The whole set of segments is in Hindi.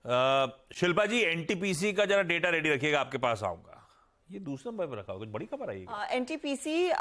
शिल्पा जी, एनटीपीसी का जरा डेटा रेडी रखिएगा, आपके पास आऊंगा। ये दूसरे नंबर पर रखा होगा, कुछ बड़ी खबर आई है? एनटीपीसी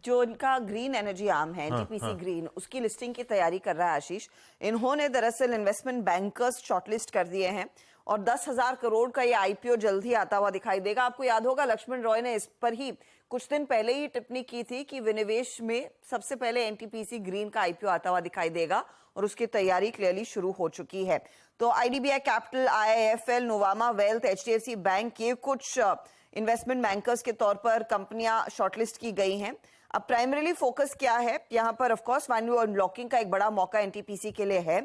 जो इनका ग्रीन एनर्जी आर्म है, एनटीपीसी ग्रीन, उसकी लिस्टिंग की तैयारी कर रहा है आशीष। इन्होंने दरअसल इन्वेस्टमेंट बैंकर्स शॉर्टलिस्ट कर दिए हैं और 10,000 करोड़ का ये आईपीओ जल्द ही आता हुआ दिखाई देगा। आपको याद होगा लक्ष्मण रॉय ने इस पर ही कुछ दिन पहले ही टिप्पणी की थी कि विनिवेश में सबसे पहले एनटीपीसी ग्रीन का आईपीओ आता हुआ दिखाई देगा और उसकी तैयारी क्लियरली शुरू हो चुकी है। तो IDBI capital, IIFL, Nuvama wealth, HDFC bank, ये कुछ इन्वेस्टमेंट बैंकर्स के तौर पर कंपनियां शॉर्टलिस्ट की गई हैं। अब प्राइमरीली फोकस क्या है यहाँ पर? ऑफ कोर्स वैल्यू अनलॉकिंग का एक बड़ा मौका एनटीपीसी के लिए है।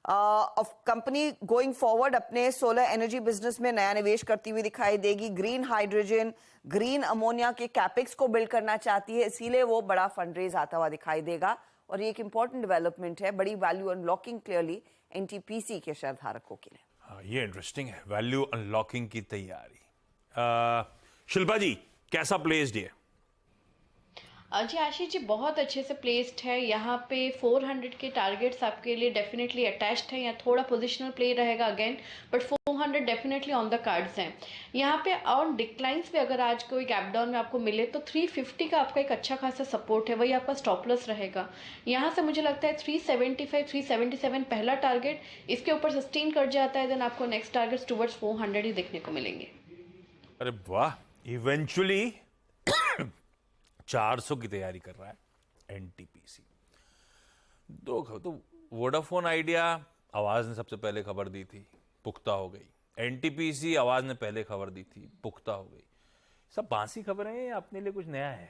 कंपनी गोइंग फॉरवर्ड अपने सोलर एनर्जी बिजनेस में नया निवेश करती हुई दिखाई देगी। ग्रीन हाइड्रोजन, ग्रीन अमोनिया के कैपेक्स को बिल्ड करना चाहती है, इसीलिए वो बड़ा फंडरेज आता हुआ दिखाई देगा और ये एक इंपॉर्टेंट डेवलपमेंट है, बड़ी वैल्यू अनलॉकिंग क्लियरली एनटीपीसी के शेयर धारकों के लिए। हाँ, ये इंटरेस्टिंग है, वैल्यू अनलॉकिंग की तैयारी। शिल्पा जी, कैसा प्लेस्ड है? जी आशीष जी, बहुत अच्छे से प्लेस्ड है। यहाँ पे 400 के टारगेट्स आपके लिए डेफिनेटली अटैच्ड है। यहाँ थोड़ा पोजिशनल प्ले रहेगा again, but 400 definitely on the cards हैं। यहाँ पे ऑन डिक्लाइंस पे अगर आज कोई गैप डाउन में आपको मिले तो 350 का आपका एक अच्छा खासा सपोर्ट है, वही आपका स्टॉप लॉस रहेगा। यहाँ से मुझे लगता है 375 377 पहला टारगेट, इसके ऊपर सस्टेन कर जाता है देन आपको नेक्स्ट टारगेट टुवर्ड्स 400 ही देखने को मिलेंगे। अरे वाह, इवेंचुअली 400 की तैयारी कर रहा है एनटीपीसी। तो वोडाफोन आइडिया आवाज ने सबसे पहले खबर दी थी, पुख्ता हो गई। एनटीपीसी आवाज ने पहले खबर दी थी, पुख्ता हो गई। सब बासी खबरें हैं, अपने लिए कुछ नया है?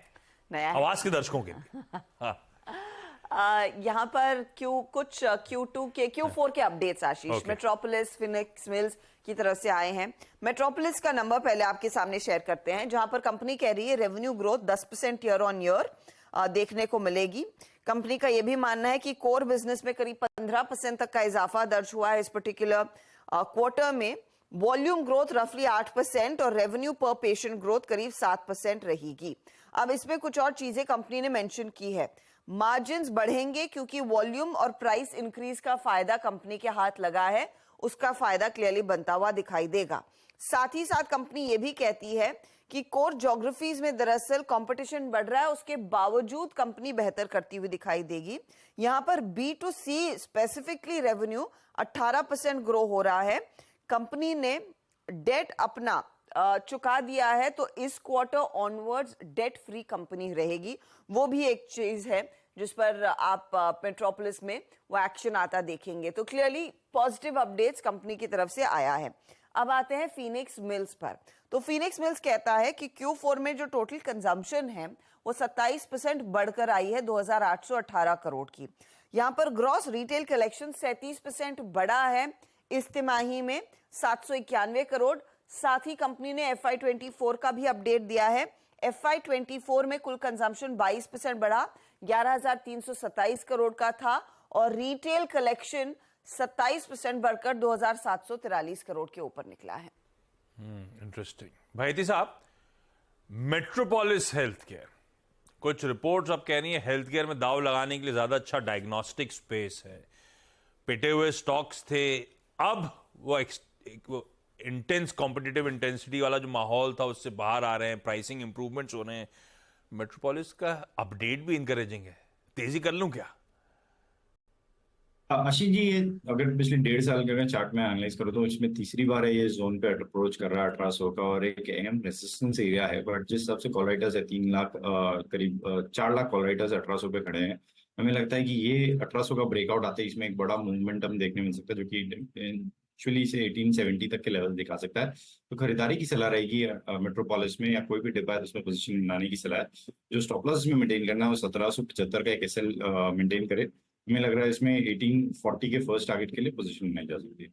नया है आवाज के दर्शकों के लिए। हाँ। यहाँ पर कुछ Q2 के Q4 के अपडेट्स आशीष मेट्रोपोलिस, फिनिक्स मिल्स की तरफ से आए हैं। मेट्रोपोलिस का नंबर पहले आपके सामने शेयर करते हैं, जहां पर कंपनी कह रही है revenue growth 10% year on year देखने को मिलेगी। कंपनी का यह भी मानना है कि कोर बिजनेस में करीब 15% तक का इजाफा दर्ज हुआ है इस पर्टिकुलर क्वार्टर में। वॉल्यूम ग्रोथ रफली 8% और रेवेन्यू पर पेशेंट ग्रोथ करीब 7% रहेगी। अब इसमें कुछ और चीजें कंपनी ने मेंशन की है। मार्जिन्स बढ़ेंगे क्योंकि वॉल्यूम और प्राइस इंक्रीज का फायदा कंपनी के हाथ लगा है, उसका फायदा क्लियरली बनता हुआ दिखाई देगा। साथ ही साथ कंपनी ये भी कहती है कि कोर ज्योग्राफीज में दरअसल कंपटीशन बढ़ रहा है, उसके बावजूद कंपनी बेहतर करती हुई दिखाई देगी। यहां पर B2C स्पेसिफिकली रेवेन्यू 18% ग्रो हो रहा है। कंपनी ने डेट अपना चुका दिया है, तो इस quarter onwards debt free company रहेगी। वो भी एक चीज है जिस पर आप मेट्रोपोलिस में वो एक्शन आता देखेंगे। तो क्लियरली पॉजिटिव अपडेट्स कंपनी की तरफ से आया है। अब आते हैं फीनिक्स मिल्स पर। तो फीनिक्स मिल्स कहता है कि Q4 में जो टोटल कंजम्पशन है वो 27% बढ़कर आई है 2,818 करोड़ की। यहाँ पर ग्रॉस रिटेल कलेक्शन 37% बढ़ा है इस तिमाही में 791 करोड़। साथ ही कंपनी ने FY24 का भी अपडेट दिया है। FY24 में कुल कंजम्पशन 22% बढ़ा, 11,327 करोड़ का था और रिटेल कलेक्शन 27% बढ़कर 2,743 करोड़ के ऊपर निकला है। इंटरेस्टिंग। भाईती साहब, मेट्रोपोलिस हेल्थ केयर, कुछ रिपोर्ट्स अब कह रही है हेल्थ केयर में दाव लगाने के लिए ज्यादा अच्छा डायग्नोस्टिक स्पेस है। पिटे हुए स्टॉक्स थे, अब वो इंटेंस कॉम्पिटिटिव इंटेंसिटी वाला जो माहौल था उससे बाहर आ रहे हैं, प्राइसिंग इंप्रूवमेंट्स हो रहे हैं। मेट्रोपोलिस का अपडेट भी इनकरेजिंग है, तेजी कर लूं क्या? आशीष जी, ये अगर पिछले 1.5 साल के अगर चार्ट में एनालाइज करो तो इसमें तीसरी बार है ये जोन पे अप्रोच कर रहा है 1800 का, और एक अहम रेजिस्टेंस एरिया है। बट जिस हिसाब से कॉल राइटर्स है 3 लाख करीब 4 लाख कॉल राइटर्स 1800 पे खड़े हैं। हमें लगता है कि ये 1800 का ब्रेकआउट आते ही इसमें एक बड़ा मूवमेंट हम देखने मिल सकता है, जो कि एक्चुअली से 1870 तक के लेवल दिखा सकता है। तो खरीदारी की सलाह रहेगी मेट्रोपोलिस में, या कोई भी डिब्बा है उसमें पोजीशन बनाने की सलाह है। जो स्टॉप लॉस में मेंटेन करना है वो 1775 का एक एसएल मेंटेन करे। हमें लग रहा है इसमें 1840 के फर्स्ट टारगेट के लिए पोजीशन बनाई जा सकती है।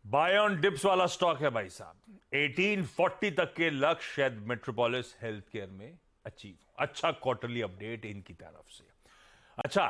बाय ऑन डिप्स वाला स्टॉक है भाई साहब। 1840 तक के लक्ष्य शायद मेट्रोपोलिस हेल्थ केयर में अचीव। अच्छा क्वार्टरली अपडेट इनकी तरफ से। अच्छा,